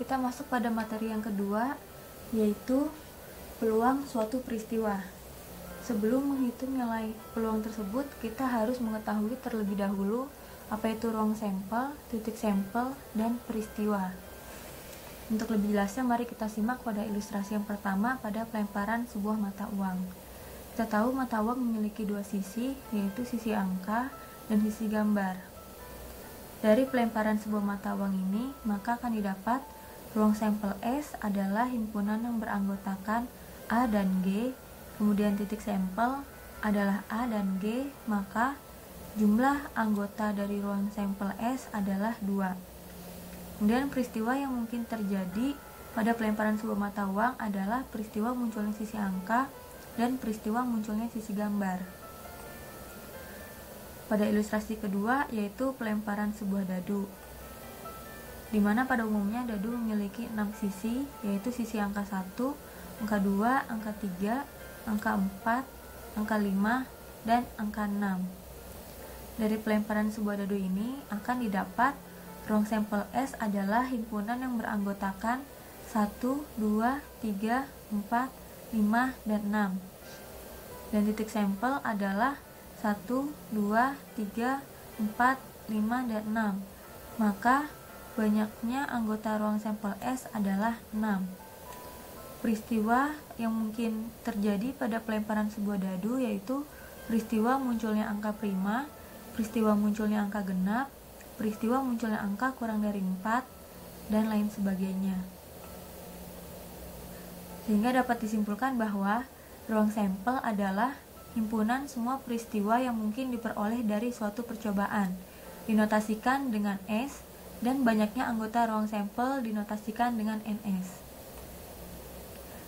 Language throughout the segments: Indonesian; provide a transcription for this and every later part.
kita masuk pada materi yang kedua, yaitu peluang suatu peristiwa. Sebelum menghitung nilai peluang tersebut, kita harus mengetahui terlebih dahulu apa itu ruang sampel, titik sampel, dan peristiwa. Untuk lebih jelasnya, mari kita simak pada ilustrasi yang pertama pada pelemparan sebuah mata uang. Kita tahu mata uang memiliki dua sisi, yaitu sisi angka dan sisi gambar. Dari pelemparan sebuah mata uang ini, maka akan didapat ruang sampel S adalah himpunan yang beranggotakan A dan G, kemudian titik sampel adalah A dan G, maka jumlah anggota dari ruang sampel S adalah 2. Kemudian peristiwa yang mungkin terjadi pada pelemparan sebuah mata uang adalah peristiwa munculnya sisi angka dan peristiwa munculnya sisi gambar. Pada ilustrasi kedua, yaitu pelemparan sebuah dadu, di mana pada umumnya dadu memiliki 6 sisi, yaitu sisi angka 1, angka 2, angka 3, angka 4, angka 5, dan angka 6. Dari pelemparan sebuah dadu ini akan didapat ruang sampel S adalah himpunan yang beranggotakan 1, 2, 3, 4, 5, dan 6. Dan titik sampel adalah 1, 2, 3, 4, 5, dan 6. Maka banyaknya anggota ruang sampel S adalah 6. Peristiwa yang mungkin terjadi pada pelemparan sebuah dadu yaitu peristiwa munculnya angka prima, peristiwa munculnya angka genap, peristiwa munculnya angka kurang dari 4, dan lain sebagainya. Sehingga dapat disimpulkan bahwa ruang sampel adalah himpunan semua peristiwa yang mungkin diperoleh dari suatu percobaan, dinotasikan dengan S, dan banyaknya anggota ruang sampel dinotasikan dengan NS.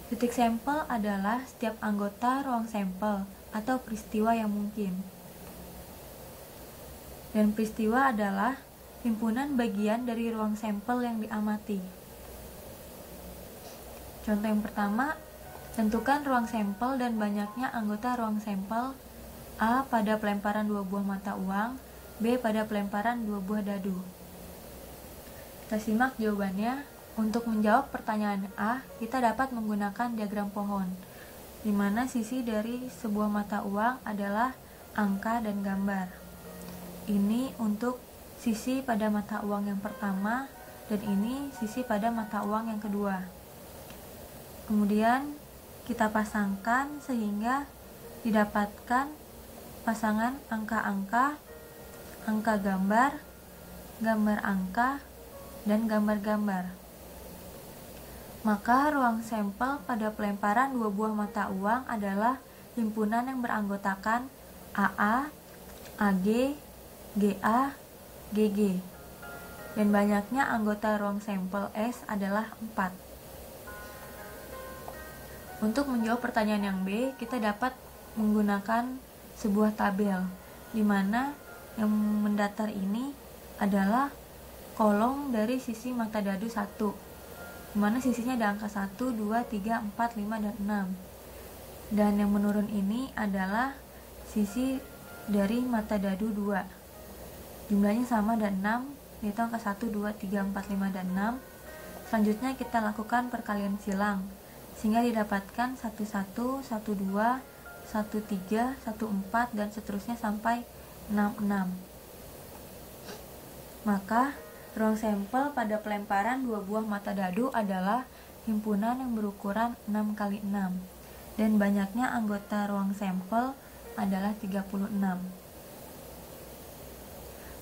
Titik sampel adalah setiap anggota ruang sampel atau peristiwa yang mungkin. Dan peristiwa adalah himpunan bagian dari ruang sampel yang diamati. Contoh yang pertama, tentukan ruang sampel dan banyaknya anggota ruang sampel A pada pelemparan 2 buah mata uang, B pada pelemparan 2 buah dadu. Kita simak jawabannya. Untuk menjawab pertanyaan A, kita dapat menggunakan diagram pohon, di mana sisi dari sebuah mata uang adalah angka dan gambar. Ini untuk sisi pada mata uang yang pertama, dan ini sisi pada mata uang yang kedua. Kemudian kita pasangkan sehingga didapatkan pasangan angka-angka, angka gambar, gambar angka, dan gambar-gambar. Maka ruang sampel pada pelemparan 2 buah mata uang adalah himpunan yang beranggotakan AA, AG, GA, GG. Dan banyaknya anggota ruang sampel S adalah 4. Untuk menjawab pertanyaan yang B, kita dapat menggunakan sebuah tabel, di mana yang mendatar ini adalah kolom dari sisi mata dadu 1, di mana sisinya ada angka 1, 2, 3, 4, 5, dan 6. Dan yang menurun ini adalah sisi dari mata dadu 2. Jumlahnya sama dan 6, yaitu angka 1, 2, 3, 4, 5, dan 6. Selanjutnya kita lakukan perkalian silang, sehingga didapatkan 1, 1, 1, 2, 1, 3, 1, 4, dan seterusnya sampai 6, 6. Maka ruang sampel pada pelemparan 2 buah mata dadu adalah himpunan yang berukuran 6 x 6, dan banyaknya anggota ruang sampel adalah 36.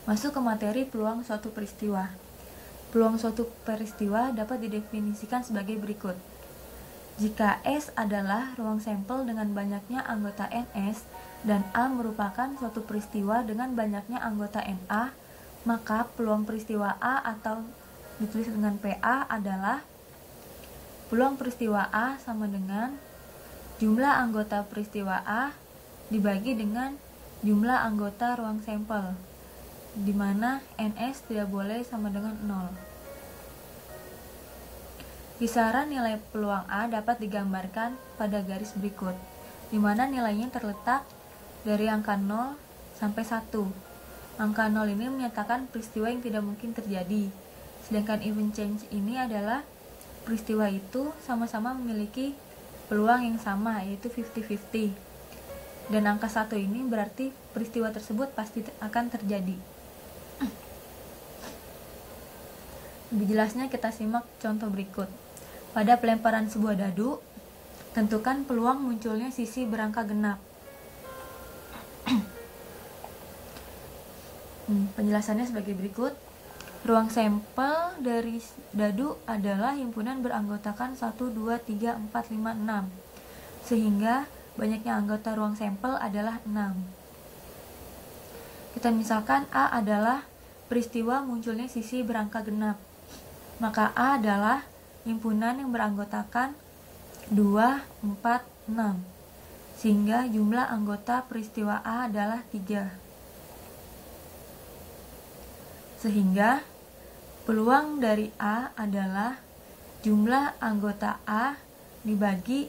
Masuk ke materi peluang suatu peristiwa. Peluang suatu peristiwa dapat didefinisikan sebagai berikut. Jika S adalah ruang sampel dengan banyaknya anggota NS dan A merupakan suatu peristiwa dengan banyaknya anggota NA, maka peluang peristiwa A atau ditulis dengan PA adalah peluang peristiwa A sama dengan jumlah anggota peristiwa A dibagi dengan jumlah anggota ruang sampel, di mana NS tidak boleh sama dengan 0. Kisaran nilai peluang A dapat digambarkan pada garis berikut, di mana nilainya terletak dari angka 0 sampai 1. Angka 0 ini menyatakan peristiwa yang tidak mungkin terjadi, Sedangkan event change ini adalah peristiwa itu sama-sama memiliki peluang yang sama, yaitu 50-50. Dan angka 1 ini berarti peristiwa tersebut pasti akan terjadi. Lebih jelasnya kita simak contoh berikut. Pada pelemparan sebuah dadu, tentukan peluang munculnya sisi berangka genap. Penjelasannya sebagai berikut. Ruang sampel dari dadu adalah himpunan beranggotakan 1, 2, 3, 4, 5, 6. Sehingga banyaknya anggota ruang sampel adalah 6. Kita misalkan A adalah peristiwa munculnya sisi berangka genap. Maka A adalah himpunan yang beranggotakan 2, 4, 6. Sehingga jumlah anggota peristiwa A adalah 3. Sehingga peluang dari A adalah jumlah anggota A dibagi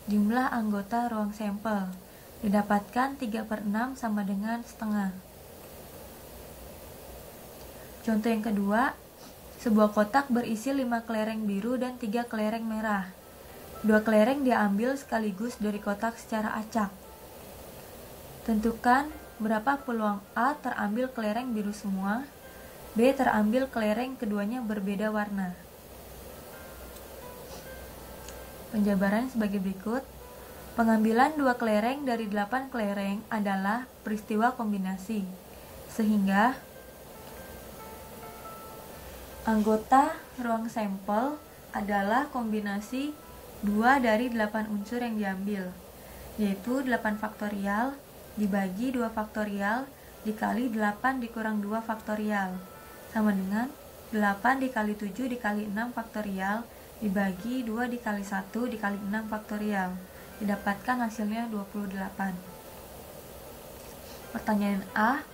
jumlah anggota ruang sampel. Didapatkan 3/6 sama dengan setengah. Contoh yang kedua, sebuah kotak berisi 5 kelereng biru dan 3 kelereng merah. 2 kelereng diambil sekaligus dari kotak secara acak. Tentukan berapa peluang A terambil kelereng biru semua, B terambil kelereng keduanya berbeda warna. Penjabaran sebagai berikut. Pengambilan 2 kelereng dari 8 kelereng adalah peristiwa kombinasi, sehingga anggota ruang sampel adalah kombinasi 2 dari 8 unsur yang diambil, yaitu 8 faktorial dibagi 2 faktorial dikali 8 dikurang 2 faktorial, sama dengan 8 dikali 7 dikali 6 faktorial dibagi 2 dikali 1 dikali 6 faktorial. Didapatkan hasilnya 28. Pertanyaan A,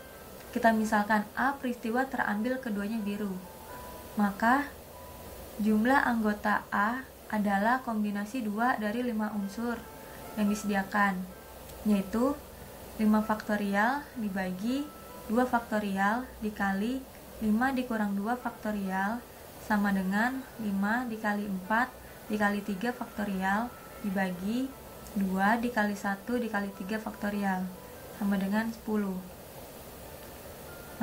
kita misalkan A peristiwa terambil keduanya biru. Maka jumlah anggota A adalah kombinasi 2 dari 5 unsur yang disediakan, yaitu 5 faktorial dibagi 2 faktorial dikali 5 dikurang 2 faktorial sama dengan 5 dikali 4 dikali 3 faktorial dibagi 2 dikali 1 dikali 3 faktorial sama dengan 10.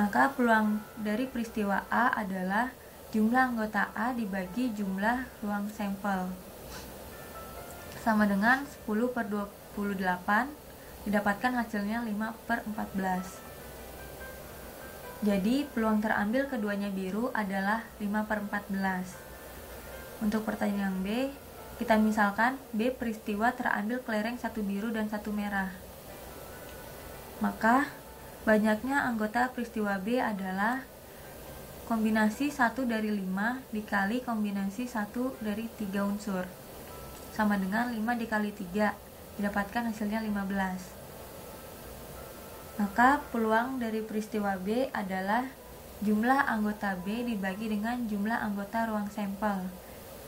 Maka peluang dari peristiwa A /adalah jumlah anggota A dibagi jumlah ruang sampel sama dengan 10/28, didapatkan hasilnya 5/14. Jadi peluang terambil keduanya biru adalah 5/14. Untuk pertanyaan B, kita misalkan B peristiwa terambil kelereng 1 biru dan 1 merah. Maka banyaknya anggota peristiwa B adalah kombinasi 1 dari 5 dikali kombinasi 1 dari 3 unsur sama dengan 5 dikali 3, didapatkan hasilnya 15. Maka peluang dari peristiwa B adalah jumlah anggota B dibagi dengan jumlah anggota ruang sampel,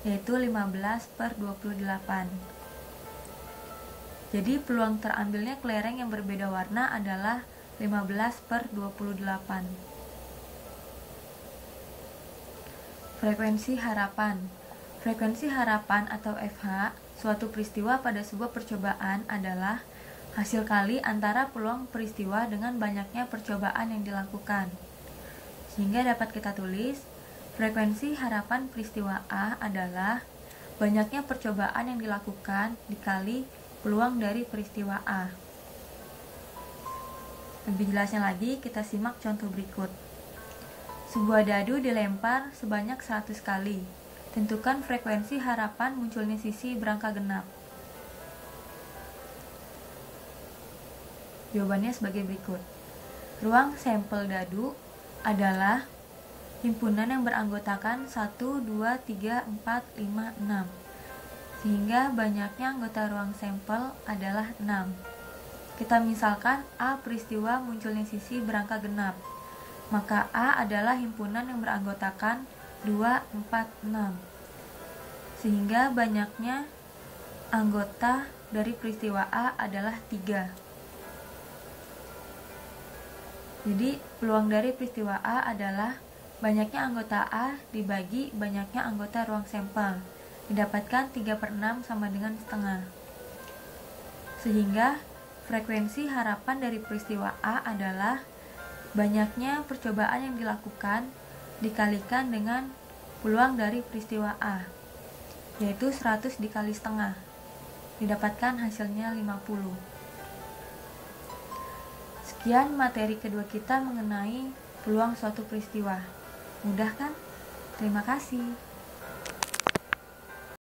yaitu 15/28. Jadi peluang terambilnya kelereng yang berbeda warna adalah 15/28. Frekuensi harapan. Frekuensi harapan atau FH, suatu peristiwa pada sebuah percobaan adalah hasil kali antara peluang peristiwa dengan banyaknya percobaan yang dilakukan. Sehingga dapat kita tulis, frekuensi harapan peristiwa A adalah banyaknya percobaan yang dilakukan dikali peluang dari peristiwa A. Lebih jelasnya lagi, kita simak contoh berikut. Sebuah dadu dilempar sebanyak 100 kali. Tentukan frekuensi harapan munculnya sisi berangka genap. Jawabannya sebagai berikut. Ruang sampel dadu adalah himpunan yang beranggotakan 1, 2, 3, 4, 5, 6. Sehingga banyaknya anggota ruang sampel adalah 6. Kita misalkan A peristiwa munculnya sisi berangka genap. Maka A adalah himpunan yang beranggotakan 2, 4, 6. Sehingga banyaknya anggota dari peristiwa A adalah 3. Jadi peluang dari peristiwa A adalah Banyaknya anggota A dibagi banyaknya anggota ruang sampel, didapatkan 3/6 sama dengan setengah. Sehingga frekuensi harapan dari peristiwa A adalah banyaknya percobaan yang dilakukan dikalikan dengan peluang dari peristiwa A, yaitu 100 dikali setengah, didapatkan hasilnya 50. Sekian materi kedua kita mengenai peluang suatu peristiwa. Mudah kan? Terima kasih.